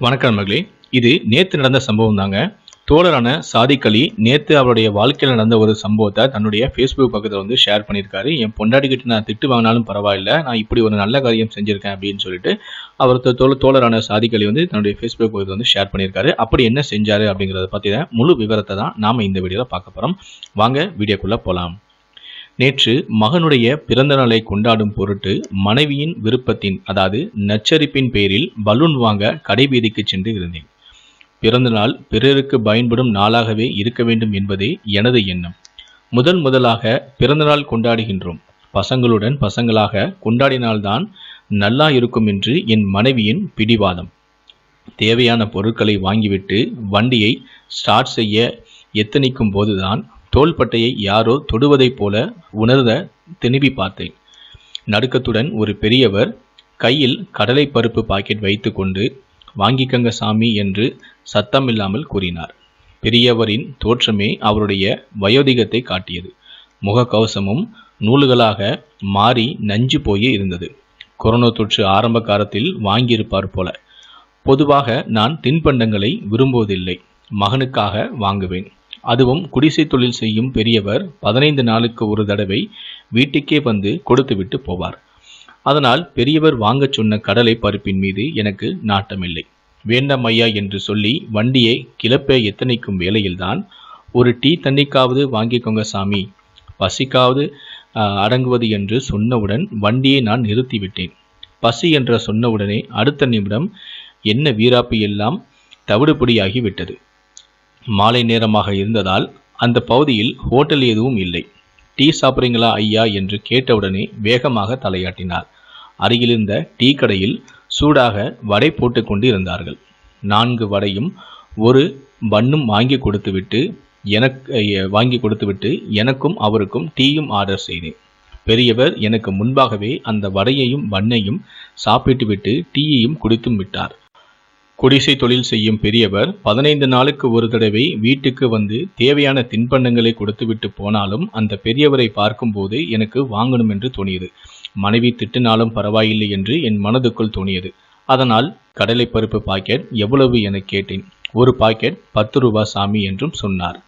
வணக்கம் மகளே. இது நேத்து நடந்த சம்பவம் தாங்க. தோழரான சாதிக் அலி நேத்து அவருடைய வாழ்க்கையில் நடந்த ஒரு சம்பவத்தை தன்னுடைய ஃபேஸ்புக் பக்கத்தில் ஷேர் பண்ணியிருக்காரு. என் பொண்டாட்டிக்கிட்ட நான் திட்டு வாங்கினாலும் பரவாயில்ல, நான் இப்படி ஒரு நல்ல காரியம் செஞ்சிருக்கேன் அப்படின்னு சொல்லிட்டு அவர் தோழரான சாதிக் அலி தன்னுடைய ஃபேஸ்புக் பக்கத்தில் ஷேர் பண்ணியிருக்காரு. அப்படி என்ன செஞ்சாரு அப்படிங்கிறத பற்றி தான் முழு விவரத்தை தான் நாம் இந்த வீடியோவில் பார்க்க போகிறோம். வாங்க வீடியோக்குள்ளே போகலாம். நேற்று மகனுடைய பிறந்த நாளை கொண்டாடும் பொருட்டு மனைவியின் விருப்பத்தின் அதாவது நச்சரிப்பின் பேரில் பலூன் வாங்க கடைவீதிக்கு சென்று இருந்தேன். பிறந்த நாள் பிறருக்கு பயன்படும் நாளாகவே இருக்க வேண்டும் என்பதே எனது எண்ணம். முதலாக பிறந்த நாள் கொண்டாடுகின்றோம், பசங்களுடன் பசங்களாக கொண்டாடினால்தான் நல்லா இருக்கும் என்று என் மனைவியின் பிடிவாதம். தேவையான பொருட்களை வாங்கிவிட்டு வண்டியை ஸ்டார்ட் செய்ய எத்தனிக்கும் போதுதான் தோள்பட்டையை யாரோ தொடுவதைப் போல உணர்ந்த திரும்பி பார்த்தேன். நடுக்கத்துடன் ஒரு பெரியவர் கையில் கடலை பருப்பு பாக்கெட் வைத்து கொண்டு வாங்கிக்கங்க சாமி என்று சத்தமில்லாமல் கூறினார். பெரியவரின் தோற்றமே அவருடைய வயோதிகத்தை காட்டியது. முகக்கவசமும் நூல்களாக மாறி நஞ்சு போய் இருந்தது. கொரோனா தொற்று ஆரம்ப காலத்தில் வாங்கியிருப்பார் போல. பொதுவாக நான் தின்பண்டங்களை விரும்புவதில்லை, மகனுக்காக வாங்குவேன். அதுவும் குடிசை தொழில் செய்யும் பெரியவர் 15 நாளுக்கு ஒரு தடவை வீட்டுக்கே வந்து கொடுத்துவிட்டு போவார். அதனால் பெரியவர் வாங்கச் சொன்ன கடலை பருப்பின் மீது எனக்கு நாட்டமில்லை. வேண்டாம் ஐயா என்று சொல்லி வண்டியை கிளப்ப எத்தனைக்கும் வேளையில்தான் ஒரு டீ தண்ணிக்காவது வாங்கிக்கோங்க சாமி, பசிக்காவது அடங்குவது என்று சொன்னவுடன் வண்டியை நான் நிறுத்திவிட்டேன். பசி என்ற சொன்னவுடனே அடுத்த நிமிடம் என்ன வீராப்பு எல்லாம் தவிடுபொடியாகி விட்டது. மாலை நேரமாக இருந்ததால் அந்த பகுதியில் ஹோட்டல் எதுவும் இல்லை. டீ சாப்பிட்றீங்களா ஐயா என்று கேட்டவுடனே வேகமாக தலையாட்டினார். அருகிலிருந்த டீ கடையில் சூடாக வடை போட்டு கொண்டு இருந்தார்கள். 4 வடையும் ஒரு பன்னும் வாங்கி கொடுத்துவிட்டு எனக்கும் அவருக்கும் டீயும் ஆர்டர் செய்தேன். பெரியவர் எனக்கு முன்பாகவே அந்த வடையையும் பன்னையும் சாப்பிட்டுவிட்டு டீயையும் குடித்தும் விட்டார். குடிசை தொழில் செய்யும் பெரியவர் 15 நாளுக்கு ஒரு தடவை வீட்டுக்கு வந்து தேவையான தின்பண்டங்களை கொடுத்துவிட்டு போனாலும் அந்த பெரியவரை பார்க்கும்போது எனக்கு வாங்கணும் என்று தோணியது. மனைவி திட்டினாலும் பரவாயில்லை என்று என் மனதுக்குள் தோணியது. அதனால் கடலை பருப்பு பாக்கெட் எவ்வளவு என கேட்டேன். ஒரு பாக்கெட் 10 ரூபாய் சாமி என்றும் சொன்னார்.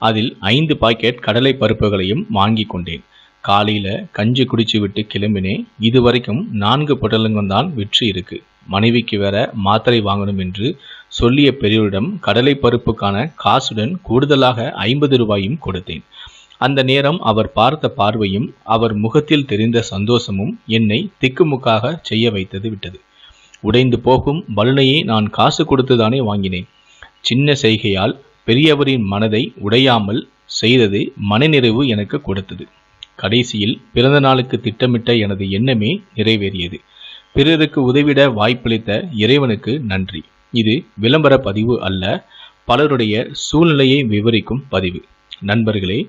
அதில் 5 பாக்கெட் கடலை பருப்புகளையும் வாங்கி கொண்டேன். காலையில் கஞ்சி குடிச்சு விட்டு கிளம்பினேன். இதுவரைக்கும் 4 பொட்டலங்கம் தான் விற்று இருக்கு. மனைவிக்கு வேற மாத்திரை வாங்கணும் என்று சொல்லிய பெரியவரிடம் கடலை பருப்புக்கான காசுடன் கூடுதலாக 50 ரூபாயும் கொடுத்தேன். அந்த நேரம் அவர் பார்த்த பார்வையும் அவர் முகத்தில் தெரிந்த சந்தோஷமும் என்னை திக்குமுக்காக செய்ய வைத்தது விட்டது. உடைந்து போகும் பலூனையை நான் காசு கொடுத்துதானே வாங்கினேன். சின்ன செய்கையால் பெரியவரின் மனதை உடையாமல் செய்தது மனநிறைவு எனக்கு கொடுத்தது. கடைசியில் பிறந்த நாளுக்கு திட்டமிட்ட எனது எண்ணமே நிறைவேறியது. பிறருக்கு உதவிட வாய்ப்பளித்த இறைவனுக்கு நன்றி. இது விளம்பர பதிவு அல்ல, பலருடைய சூழ்நிலையை விவரிக்கும் பதிவு. நண்பர்களே,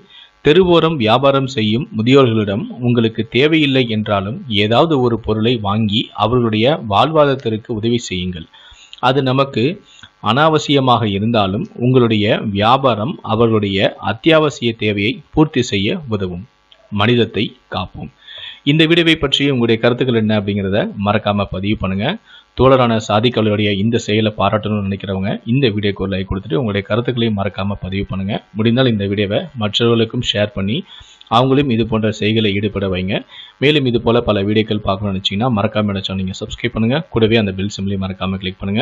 தெருவோரம் வியாபாரம் செய்யும் முதியோர்களிடம் உங்களுக்கு தேவையில்லை என்றாலும் ஏதாவது ஒரு பொருளை வாங்கி அவர்களுடைய வாழ்வாதாரத்திற்கு உதவி செய்யுங்கள். அது நமக்கு அனாவசியமாக இருந்தாலும் உங்களுடைய வியாபாரம் அவர்களுடைய அத்தியாவசிய தேவையை பூர்த்தி செய்ய உதவும். மனிதத்தை காப்போம். இந்த வீடியோவை பற்றி உங்களுடைய கருத்துக்கள் என்ன அப்படிங்கிறத மறக்காம பதிவு பண்ணுங்க. தோழரான சாதிக் அலியுடைய இந்த செயலை பாராட்டணும்னு நினைக்கிறவங்க இந்த வீடியோக்கு ஒரு லைக் கொடுத்துட்டு உங்களுடைய கருத்துக்களையும் மறக்காம பதிவு பண்ணுங்க. முடிந்தால் இந்த வீடியோவை மற்றவர்களுக்கும் ஷேர் பண்ணி அவங்களும் இது போன்ற செய்களை ஈடுபட வைங்க. மேலும் இது போல பல வீடியோக்கள் பார்க்கணும்னு நினைச்சீங்கன்னா மறக்காம சேனலை சப்ஸ்கிரைப் பண்ணுங்க. கூடவே அந்த பெல் சிம்பலையும் மறக்காம கிளிக் பண்ணுங்க.